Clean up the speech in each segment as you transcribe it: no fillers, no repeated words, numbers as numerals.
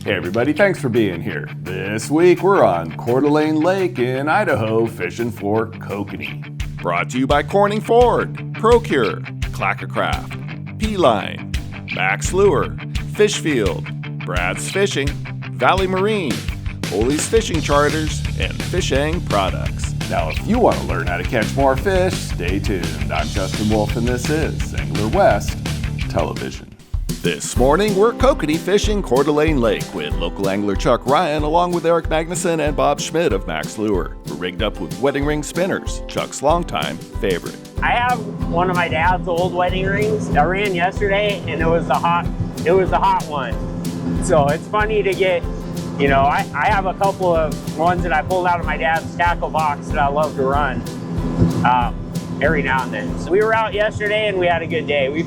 Hey everybody, thanks for being here. This week we're on Coeur d'Alene Lake in Idaho fishing for kokanee. Brought to you by Corning Ford, Procure, Clackercraft, P-Line, Mack's Lure, Fishfield, Brad's Fishing, Valley Marine, Holy's Fishing Charters, and Fishang Products. Now if you want to learn how to catch more fish, stay tuned. I'm Justin Wolf and this is Angler West Television. This morning, we're kokanee fishing Coeur d'Alene Lake with local angler Chuck Ryan along with Eric Magnuson and Bob Schmidt of Mack's Lure. We're rigged up with wedding ring spinners, Chuck's longtime favorite. I have one of my dad's old wedding rings. I ran yesterday and it was the hot one. So it's funny to get, you know, I have a couple of ones that I pulled out of my dad's tackle box that I love to run every now and then. So we were out yesterday and we had a good day. We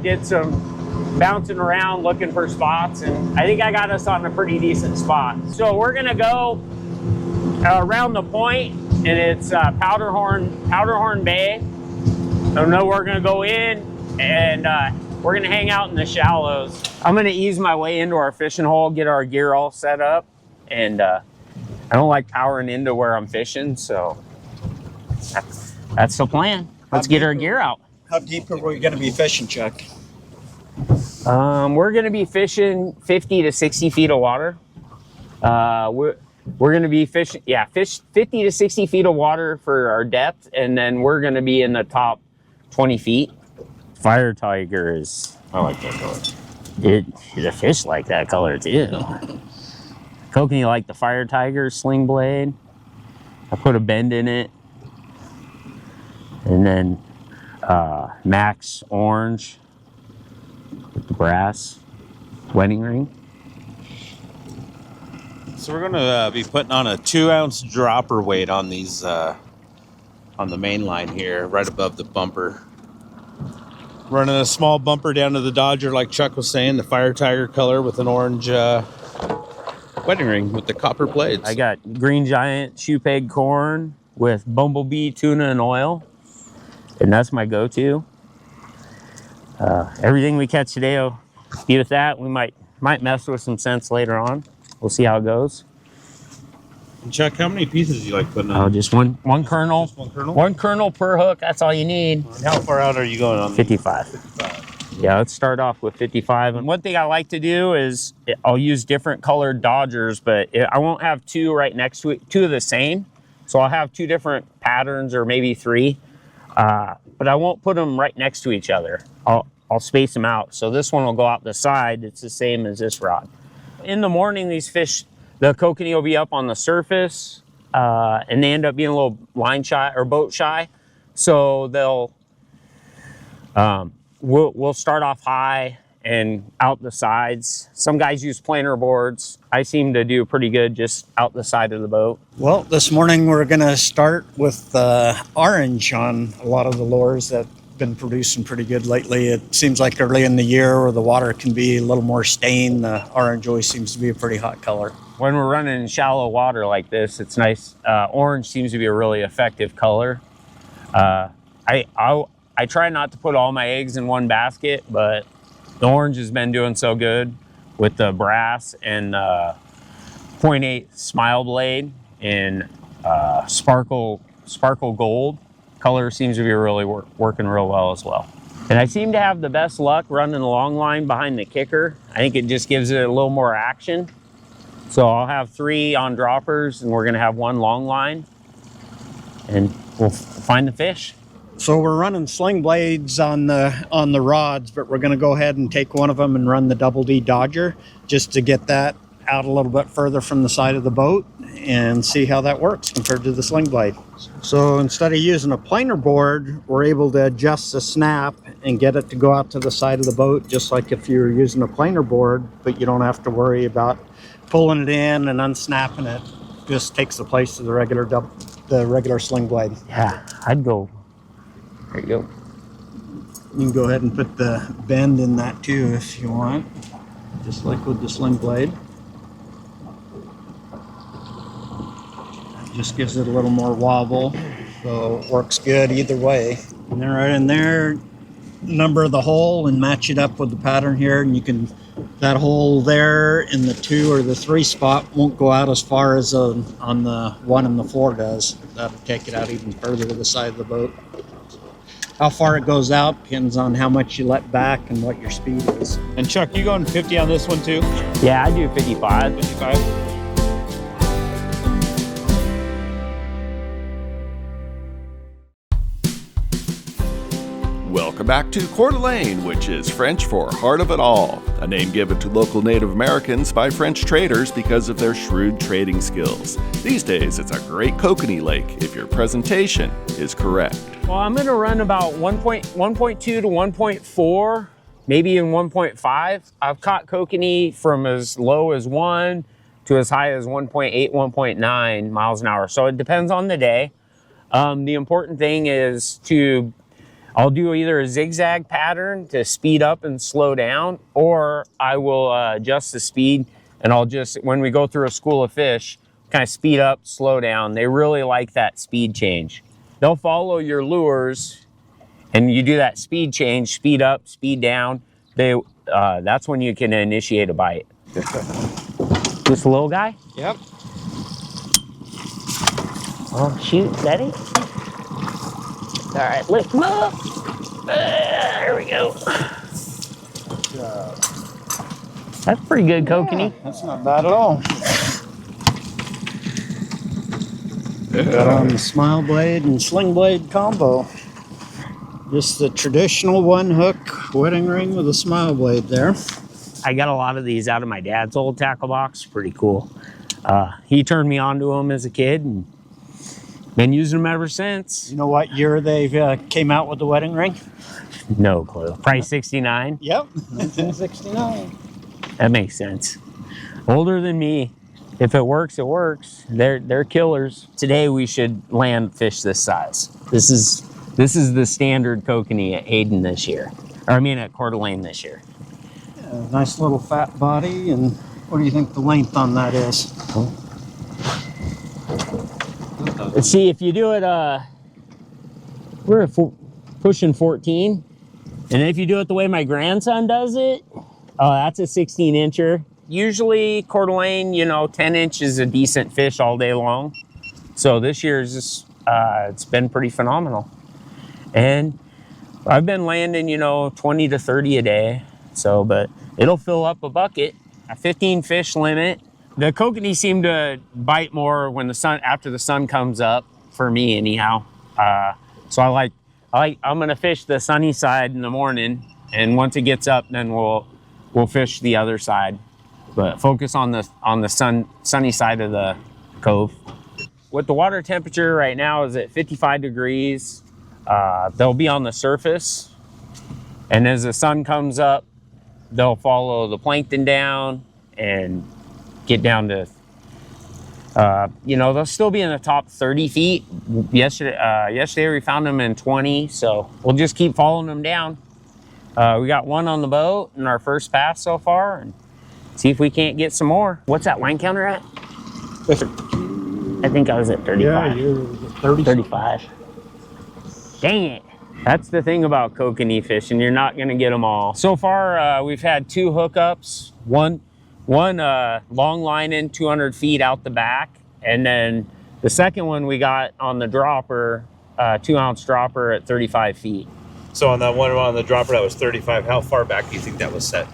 did some bouncing around looking for spots, and I think I got us on a pretty decent spot. So we're gonna go around the point, and it's Powderhorn Bay. I know we're gonna go in, and we're gonna hang out in the shallows. I'm gonna ease my way into our fishing hole, get our gear all set up, and I don't like powering into where I'm fishing, so that's the plan. Let's get our gear out. How deep are we gonna be fishing, Chuck? We're going to be fishing 50 to 60 feet of water. We're going to be fishing, fish 50 to 60 feet of water for our depth, and then we're going to be in the top 20 feet. Fire tiger is... I like that color. The fish like that color too. Kokanee like the fire tiger sling blade. I put a bend in it. And then Mack's orange. With the brass wedding ring. So we're gonna be putting on a 2-ounce dropper weight on these on the main line here, right above the bumper. Running a small bumper down to the Dodger, like Chuck was saying, the fire tiger color with an orange wedding ring with the copper blades. I got green giant shoe peg corn with bumblebee tuna and oil, and that's my go-to. Everything we catch today will be with that. We might mess with some scents later on. We'll see how it goes. And Chuck, how many pieces do you like putting on? Oh, just one kernel. Just one kernel? One kernel per hook. That's all you need. And how far out are you going on? 55. 55. Yeah, let's start off with 55. And one thing I like to do is I'll use different colored Dodgers, but I won't have two right next to it, two of the same. So I'll have two different patterns or maybe three. But I won't put them right next to each other. I'll space them out. So this one will go out the side. It's the same as this rod. In the morning, these fish, the kokanee will be up on the surface, and they end up being a little line shy or boat shy. So they'll, we'll start off high and out the sides. Some guys use planer boards. I seem to do pretty good just out the side of the boat. Well, this morning we're gonna start with orange on a lot of the lures that been producing pretty good lately. It seems like early in the year where the water can be a little more stained, the orange always seems to be a pretty hot color. When we're running in shallow water like this, it's nice. Orange seems to be a really effective color. I try not to put all my eggs in one basket, but the orange has been doing so good with the brass and 0.8 smile blade and sparkle gold. Color seems to be really working real well as well. And I seem to have the best luck running the long line behind the kicker. I think it just gives it a little more action. So I'll have 3 on droppers and we're gonna have 1 long line and we'll find the fish. So we're running sling blades on the rods, but we're gonna go ahead and take one of them and run the Double D Dodger just to get that out a little bit further from the side of the boat and see how that works compared to the sling blade. So instead of using a planer board, we're able to adjust the snap and get it to go out to the side of the boat just like if you were using a planer board, but you don't have to worry about pulling it in and unsnapping it. Just takes the place of the regular sling blade. Yeah, I'd go. There you go. You can go ahead and put the bend in that too if you want, just like with the sling blade. Just gives it a little more wobble, so it works good either way. And then right in there, number the hole and match it up with the pattern here, and you can That hole there in the 2 or the 3 spot won't go out as far as on the one on the floor does. That'll take it out even further to the side of the boat. How far it goes out depends on how much you let back and what your speed is. And Chuck, you going 50 on this one too? Yeah, I do 55. 55? Welcome back to Coeur d'Alene, which is French for Heart of It All, a name given to local Native Americans by French traders because of their shrewd trading skills. These days, it's a great kokanee lake if your presentation is correct. Well, I'm going to run about 1.2 to 1.4, maybe even 1.5. I've caught kokanee from as low as 1 to as high as 1.8, 1.9 miles an hour. So it depends on the day. The important thing is I'll do either a zigzag pattern to speed up and slow down, or I will adjust the speed, and I'll just, when we go through a school of fish, kind of speed up, slow down. They really like that speed change. They'll follow your lures, and you do that speed change, speed up, speed down. That's when you can initiate a bite. This little guy? Yep. Oh, shoot, ready? All right, lift him up. There we go. That's pretty good, kokanee. Yeah, that's not bad at all. Got on the smile blade and sling blade combo. Just the traditional 1-hook wedding ring with a smile blade there. I got a lot of these out of my dad's old tackle box. Pretty cool. He turned me on to them as a kid, and been using them ever since. You know what year they came out with the wedding ring? No clue. Probably 69. Yep, 1969. That makes sense. Older than me. If it works, it works. They're killers. Today we should land fish this size. This is the standard kokanee at Hayden this year. Or I mean at Coeur d'Alene this year. Yeah, nice little fat body, and what do you think the length on that is? Let's see, if you do it, we're at pushing 14. And if you do it the way my grandson does it, that's a 16-incher. Usually, Coeur d'Alene, 10 inch is a decent fish all day long. So this year's just, it's been pretty phenomenal. And I've been landing, 20 to 30 a day. So, but it'll fill up a bucket, a 15 fish limit. The kokanee seem to bite more when after the sun comes up, for me anyhow. So I'm gonna fish the sunny side in the morning, and once it gets up, then we'll fish the other side. But focus on the sunny side of the cove. With the water temperature right now is at 55 degrees. They'll be on the surface, and as the sun comes up, they'll follow the plankton down and get down to, they'll still be in the top 30 feet. Yesterday we found them in 20, so we'll just keep following them down. We got one on the boat in our first pass so far, and see if we can't get some more. What's that line counter at? I think I was at 35. Yeah, you're 30. 35. Dang it. That's the thing about kokanee fishing. You're not gonna get them all. So far, we've had 2 hookups. One long line in 200 feet out the back, and then the second one we got on the dropper, 2-ounce dropper at 35 feet. So on that one on the dropper that was 35, how far back do you think that was set?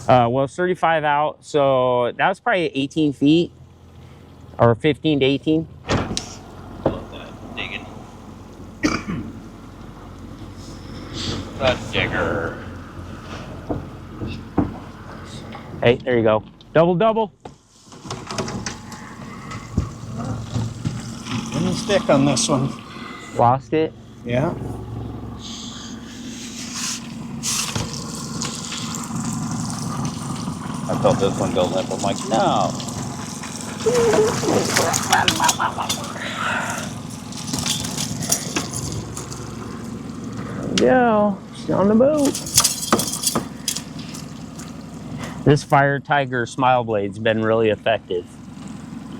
Well, it's 35 out, so that was probably 18 feet, or 15 to 18. Digging. The digger. Hey, there you go. Double. Any stick on this one? Lost it. Yeah. I felt this one go limp. I'm like, no. There we go. She's on the boat. This Fire Tiger Smile Blade's been really effective.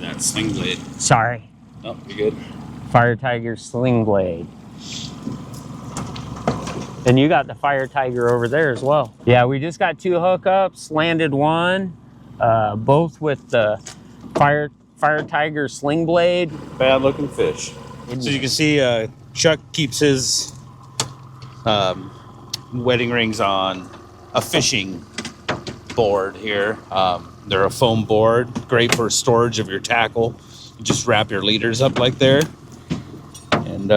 That Sling Blade. Sorry. Oh, you're good. Fire Tiger Sling Blade. And you got the Fire Tiger over there as well. Yeah, we just got 2 hookups, landed one, both with the Fire Tiger Sling Blade. Bad looking fish. So you can see Chuck keeps his wedding rings on a fishing board here. They're a foam board, great for storage of your tackle. You just wrap your leaders up like there. And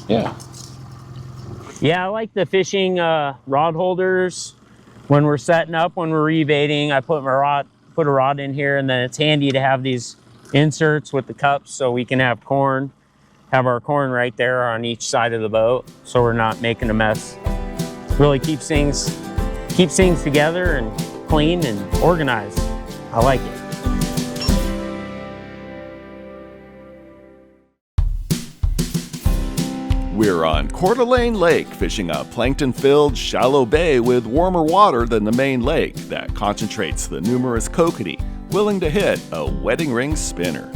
yeah. Yeah, I like the fishing rod holders. When we're setting up, when we're rebaiting, I put a rod in here, and then it's handy to have these inserts with the cups so we can have our corn right there on each side of the boat, so we're not making a mess. Really keeps things together and clean and organized. I like it. We're on Coeur d'Alene Lake fishing a plankton-filled shallow bay with warmer water than the main lake that concentrates the numerous kokanee willing to hit a wedding ring spinner.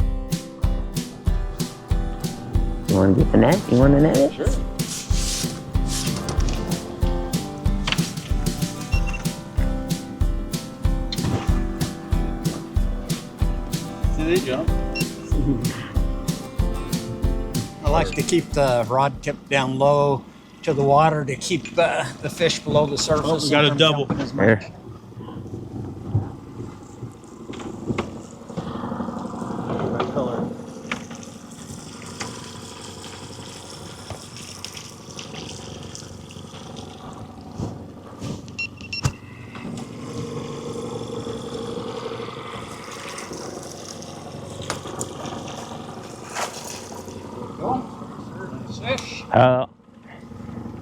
You want to get the net? You want to net it? Sure. See, they jump. I like to keep the rod tip down low to the water to keep the fish below the surface. Oh, we got a double. There.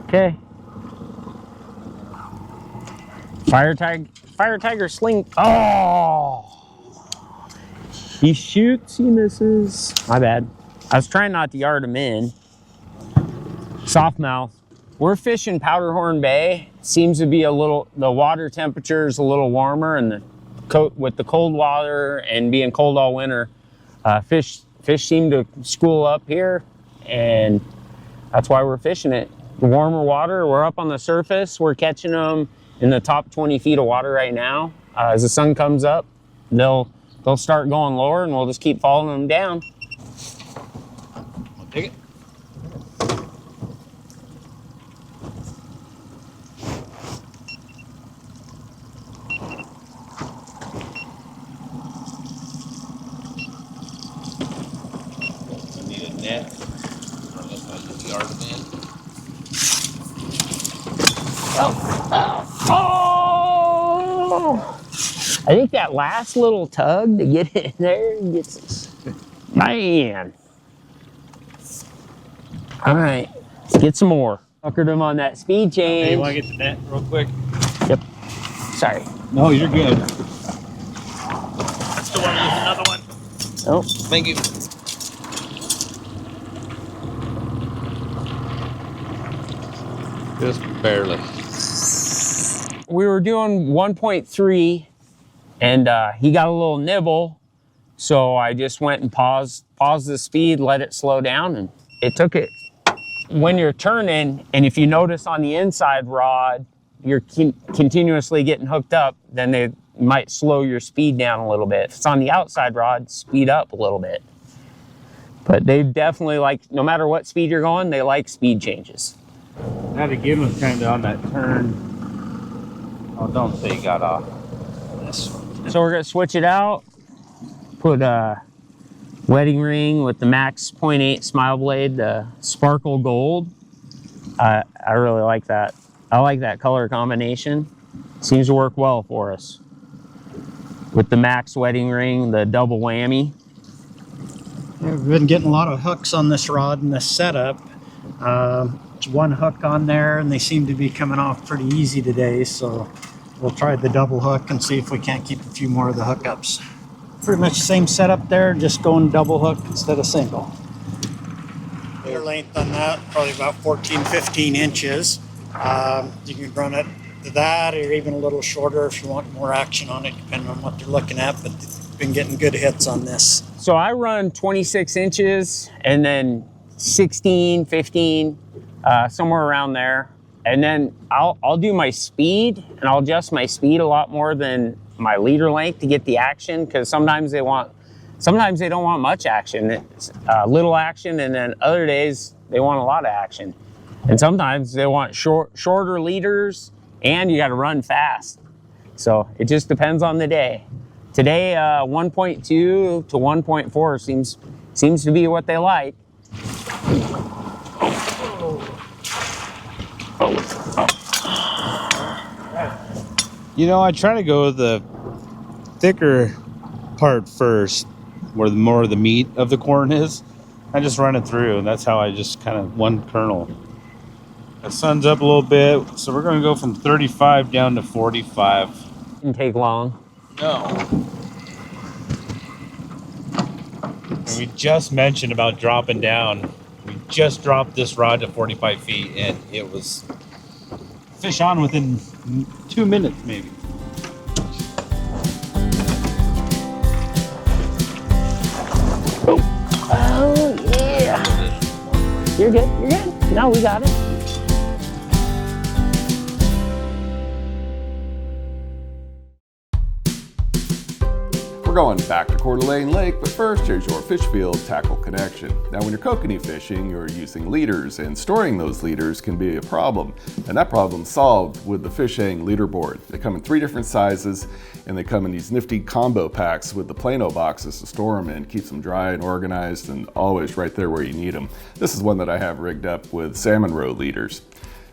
Okay. Fire Tiger Sling. Oh! He shoots, he misses. My bad. I was trying not to yard him in. Softmouth. We're fishing Powderhorn Bay. Seems to be the water temperature is a little warmer, and with the cold water and being cold all winter, fish seem to school up here, and that's why we're fishing it. The warmer water, we're up on the surface. We're catching them in the top 20 feet of water right now. As the sun comes up, they'll start going lower, and we'll just keep following them down. I'll take it. I need a net. Unless I just yard them in. Oh! I think that last little tug to get in there gets us. Man. All right, let's get some more. Fuckered him on that speed change. Hey, you want to get the net real quick? Yep. Sorry. No, you're good. I still want to use another one. Oh. Thank you. Just barely. We were doing 1.3 and he got a little nibble. So I just went and paused the speed, let it slow down, and it took it. When you're turning, and if you notice on the inside rod, you're continuously getting hooked up, then they might slow your speed down a little bit. If it's on the outside rod, speed up a little bit. But they definitely like, no matter what speed you're going, they like speed changes. That again was kind of on that turn. Oh, don't say he got off. This one. So we're gonna switch it out. Put a wedding ring with the Mack 0.8 smile blade, the sparkle gold. I really like that. I like that color combination. Seems to work well for us. With the Mack's wedding ring, the double whammy. Yeah, we've been getting a lot of hooks on this rod and this setup. It's one hook on there, and they seem to be coming off pretty easy today, so we'll try the double hook and see if we can't keep a few more of the hookups. Pretty much the same setup there, just going double hook instead of single. Their length on that, probably about 14, 15 inches. You can run it to that or even a little shorter if you want more action on it, depending on what they're looking at, but they've been getting good hits on this. So I run 26 inches and then 16, 15, somewhere around there. and then I'll do my speed, and I'll adjust my speed a lot more than my leader length to get the action, because sometimes they don't want much action. It's little action, and then other days they want a lot of action. And sometimes they want shorter leaders, and you got to run fast. So it just depends on the day. Today, 1.2 to 1.4 seems to be what they like. You know, I try to go with the thicker part first, where the more of the meat of the corn is. I just run it through, and that's how I just kind of one kernel. The sun's up a little bit, so we're going to go from 35 down to 45. Didn't take long. No. And we just mentioned about dropping down. We just dropped this rod to 45 feet, and it was fish on within 2 minutes, maybe. Oh, yeah. You're good, you're good. No, we got it. We're going back to Coeur d'Alene Lake, but first here's your fish field tackle connection. Now when you're kokanee fishing, you're using leaders, and storing those leaders can be a problem. And that problem's solved with the Fishing leaderboard. They come in 3 different sizes, and they come in these nifty combo packs with the Plano boxes to store them in. Keeps them dry and organized and always right there where you need them. This is one that I have rigged up with salmon roe leaders.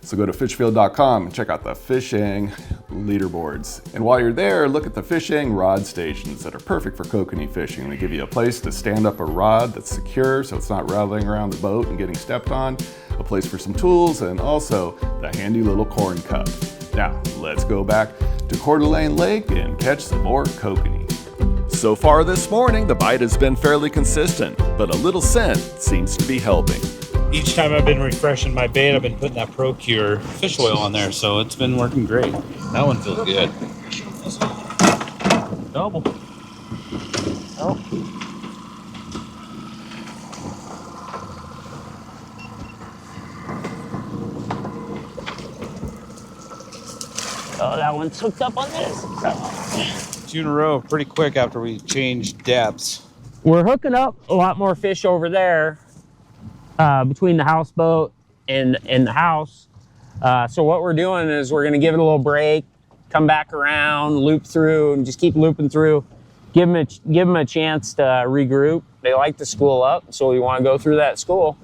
So go to fishfield.com and check out the Fishing leaderboards. And while you're there, look at the Fishing rod stations that are perfect for kokanee fishing. They give you a place to stand up a rod that's secure so it's not rattling around the boat and getting stepped on, a place for some tools, and also the handy little corn cup. Now, let's go back to Coeur d'Alene Lake and catch some more kokanee. So far this morning, the bite has been fairly consistent, but a little scent seems to be helping. Each time I've been refreshing my bait, I've been putting that Coeur fish oil on there, so it's been working great. That one feels good. Double. Oh. Oh, that one's hooked up on this. 2 in a row, pretty quick after we changed depths. We're hooking up a lot more fish over there. Between the houseboat and the house. So what we're doing is we're gonna give it a little break, come back around, loop through, and just keep looping through. Give them a chance to regroup. They like to school up, so we wanna go through that school.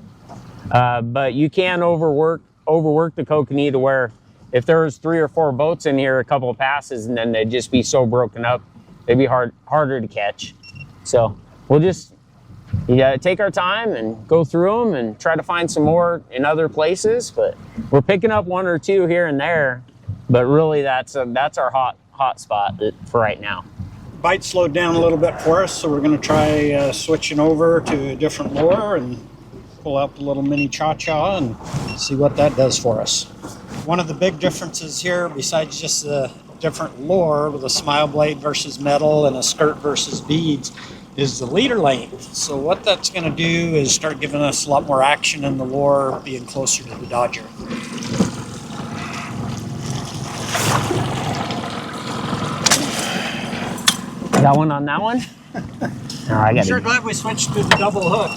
But you can overwork the kokanee to where if there was 3 or 4 boats in here, a couple of passes, and then they'd just be so broken up, they'd be harder to catch. So we'll just, you gotta take our time and go through them and try to find some more in other places, but we're picking up 1 or 2 here and there, but really that's our hot spot for right now. Bite slowed down a little bit for us, so we're going to try switching over to a different lure and pull up a little mini cha-cha and see what that does for us. One of the big differences here, besides just the different lure with a smile blade versus metal and a skirt versus beads, is the leader length. So what that's going to do is start giving us a lot more action in the lure, being closer to the dodger. Got one on that one? I'm sure glad we switched to the double hook.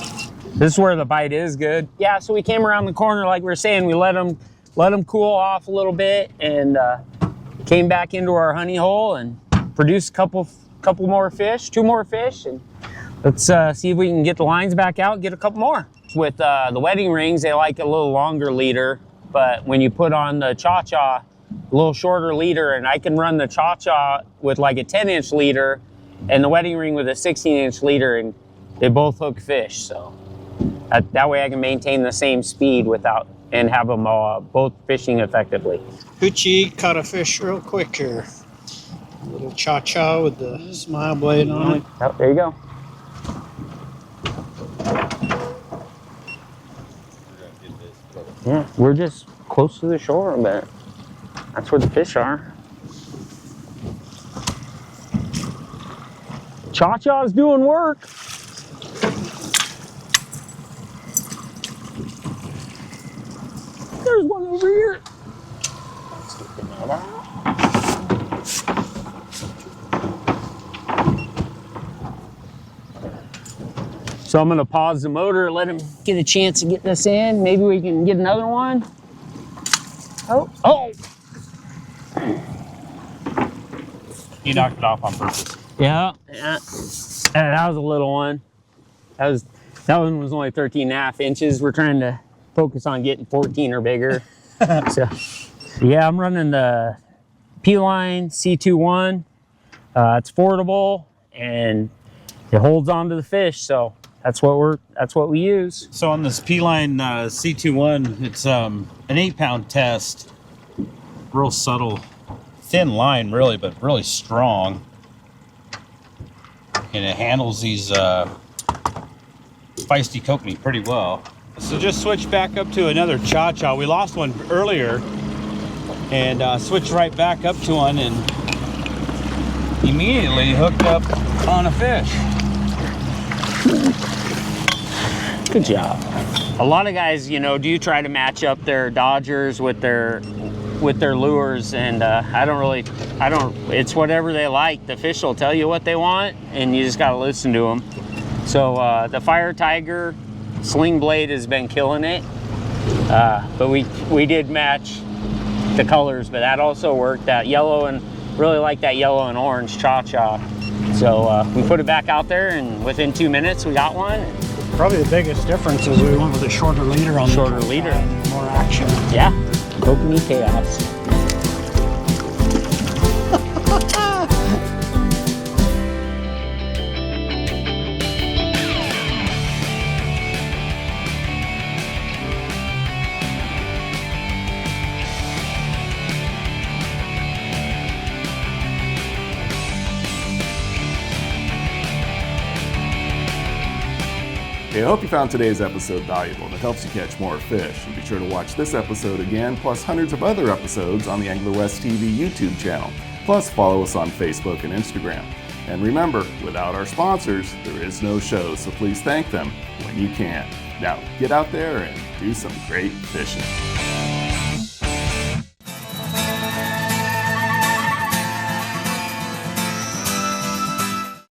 This is where the bite is good. Yeah, so we came around the corner like we were saying. We let them cool off a little bit and came back into our honey hole and produced a couple more fish, 2 more fish, and let's see if we can get the lines back out and get a couple more. With the wedding rings, they like a little longer leader, but when you put on the cha-cha, a little shorter leader, and I can run the cha-cha with like a 10-inch leader and the wedding ring with a 16-inch leader, and they both hook fish. So that way I can maintain the same speed and have them both fishing effectively. Hoochie caught a fish real quick here. A little cha-cha with the smile blade on it. Oh, there you go. Yeah, we're just close to the shore, but that's where the fish are. Cha-cha's doing work. There's one over here. So I'm gonna pause the motor, let him get a chance to get this in. Maybe we can get another one. Oh! He knocked it off on purpose. Yeah. That was a little one. That one was only 13.5 inches. We're trying to focus on getting 14 or bigger. So, yeah, I'm running the P-Line C21. It's fordable and it holds on to the fish, so that's what we use. So on this P-Line C21, it's an 8-pound test. Real subtle, thin line really, but really strong. And it handles these feisty kokanee pretty well. So just switch back up to another cha-cha. We lost one earlier and switched right back up to one and immediately hooked up on a fish. Good job. A lot of guys, do try to match up their Dodgers with their lures, and it's whatever they like. The fish will tell you what they want, and you just got to listen to them. So the Fire Tiger Sling Blade has been killing it, but we did match the colors, but that also worked. That yellow, and really like that yellow and orange cha-cha. So we put it back out there, and within 2 minutes we got one. Probably the biggest difference is we went with a shorter leader on Shorter leader. More action. Yeah, Kokanee chaos. Hey, I hope you found today's episode valuable and it helps you catch more fish. And be sure to watch this episode again, plus hundreds of other episodes on the Angler West TV YouTube channel. Plus, follow us on Facebook and Instagram. And remember, without our sponsors, there is no show, so please thank them when you can. Now, get out there and do some great fishing.